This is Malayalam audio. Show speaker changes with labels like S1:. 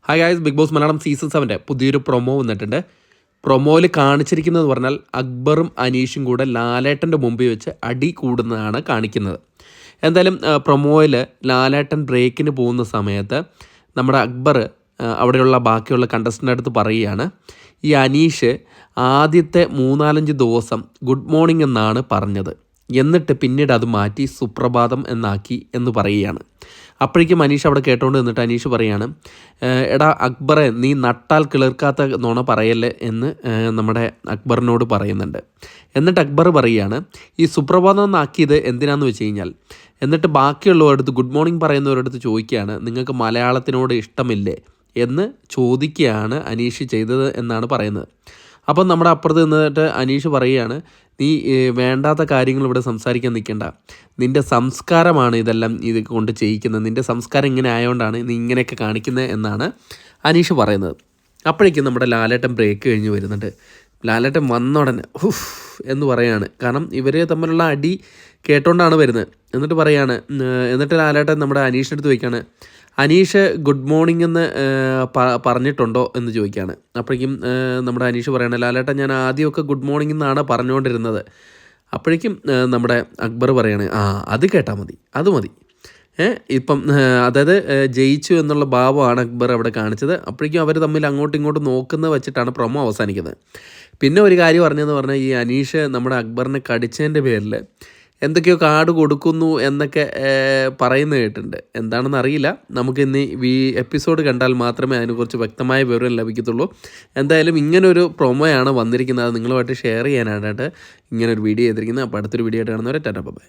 S1: Hi guys, big boss Malayalam season 7 പുതിയൊരു പ്രൊമോ വന്നിട്ടുണ്ട്. പ്രൊമോയിൽ കാണിച്ചിരിക്കുന്നത് പറഞ്ഞാൽ അക്ബറും അനീഷും കൂടെ ലാലേട്ടൻ്റെ മുമ്പിൽ വെച്ച് അടി കൂടുന്നതാണ് കാണിക്കുന്നത്. എന്തായാലും പ്രൊമോയിൽ ലാലേട്ടൻ ബ്രേക്കിന് പോകുന്ന സമയത്ത് നമ്മുടെ അക്ബർ അവിടെയുള്ള ബാക്കിയുള്ള കണ്ടസ്റ്റൻ്റ് അടുത്ത് പറയുകയാണ്, ഈ അനീഷ് ആദ്യത്തെ 3-4 ദിവസം ഗുഡ് മോർണിംഗ് എന്നാണ് പറഞ്ഞത്, എന്നിട്ട് പിന്നീട് അത് മാറ്റി സുപ്രഭാതം എന്നാക്കി എന്ന് പറയുകയാണ്. അപ്പോഴേക്കും അനീഷ് അവിടെ കേട്ടോണ്ട് നിന്നിട്ട് അനീഷ് പറയാണ്, എടാ അക്ബറെ, നീ നട്ടാൽ കിളിർക്കാത്ത നുണ പറയല്ലേ എന്ന് നമ്മുടെ അക്ബറിനോട് പറയുന്നുണ്ട്. എന്നിട്ട് അക്ബർ പറയുകയാണ്, ഈ സുപ്രഭാതം എന്നാക്കിയത് എന്തിനാന്ന് വെച്ച് കഴിഞ്ഞാൽ, എന്നിട്ട് ബാക്കിയുള്ളവരടുത്ത് ഗുഡ് മോർണിംഗ് പറയുന്നവരടുത്ത് ചോദിക്കുകയാണ്, നിങ്ങൾക്ക് മലയാളത്തിനോട് ഇഷ്ടമില്ലേ എന്ന് ചോദിക്കുകയാണ് അനീഷ് ചെയ്തത് എന്നാണ് പറയുന്നത്. അപ്പം നമ്മുടെ അപ്പുറത്ത് നിന്നിട്ട് അനീഷ് പറയുകയാണ്, നീ വേണ്ടാത്ത കാര്യങ്ങൾ ഇവിടെ സംസാരിക്കാൻ നിൽക്കേണ്ട, നിൻ്റെ സംസ്കാരമാണ് ഇതെല്ലാം ഇത് കൊണ്ട് ചെയ്യിക്കുന്നത്, നിൻ്റെ സംസ്കാരം ഇങ്ങനെ ആയതുകൊണ്ടാണ് നീ ഇങ്ങനെയൊക്കെ കാണിക്കുന്നത് എന്നാണ് അനീഷ് പറയുന്നത്. അപ്പോഴേക്കും നമ്മുടെ ലാലേട്ടൻ ബ്രേക്ക് കഴിഞ്ഞ് വരുന്നുണ്ട്. ലാലേട്ടൻ വന്നുടനെ ഹുഫ് എന്ന് പറയാണ്, കാരണം ഇവർ തമ്മിലുള്ള അടി കേട്ടോണ്ടാണ് വരുന്നത്. എന്നിട്ട് പറയാണ്, എന്നിട്ട് ലാലേട്ടൻ നമ്മുടെ അനീഷിൻ്റെ അടുത്ത് ചോദിക്കുകയാണ്, അനീഷ് ഗുഡ് മോർണിംഗ് എന്ന് പറഞ്ഞിട്ടുണ്ടോ എന്ന് ചോദിക്കുകയാണ്. അപ്പോഴേക്കും നമ്മുടെ അനീഷ് പറയണ, ലാലേട്ടൻ ഞാൻ ആദ്യമൊക്കെ ഗുഡ് മോർണിംഗ് എന്നാണ് പറഞ്ഞുകൊണ്ടിരുന്നത്. അപ്പോഴേക്കും നമ്മുടെ അക്ബർ പറയാണ്, അത് കേട്ടാൽ മതി, അത് മതി. ഇപ്പം അതായത് ജയിച്ചു എന്നുള്ള ഭാവമാണ് അക്ബർ അവിടെ കാണിച്ചത്. അപ്പോഴേക്കും അവർ തമ്മിൽ അങ്ങോട്ടും ഇങ്ങോട്ടും നോക്കുന്നത് വെച്ചിട്ടാണ് പ്രൊമോ അവസാനിക്കുന്നത്. പിന്നെ ഒരു കാര്യം പറഞ്ഞതെന്ന് പറഞ്ഞാൽ, ഈ അനീഷ് നമ്മുടെ അക്ബറിനെ കടിച്ചതിൻ്റെ പേരിൽ എന്തൊക്കെയോ കാർഡ് കൊടുക്കുന്നു എന്നൊക്കെ പറയുന്നത് കേട്ടിട്ടുണ്ട്. എന്താണെന്ന് അറിയില്ല. നമുക്കിന്ന് ഈ എപ്പിസോഡ് കണ്ടാൽ മാത്രമേ അതിനെക്കുറിച്ച് വ്യക്തമായ വിവരം ലഭിക്കത്തുള്ളൂ. എന്തായാലും ഇങ്ങനൊരു പ്രൊമോയാണ് വന്നിരിക്കുന്നത്. അത് നിങ്ങളുമായിട്ട് ഷെയർ ചെയ്യാനായിട്ട് ഇങ്ങനൊരു വീഡിയോ ചെയ്തിരിക്കുന്നത്. അപ്പോൾ അടുത്തൊരു വീഡിയോ ആയിട്ട് കാണുന്നവരെ ടാറ്റാ ബൈ.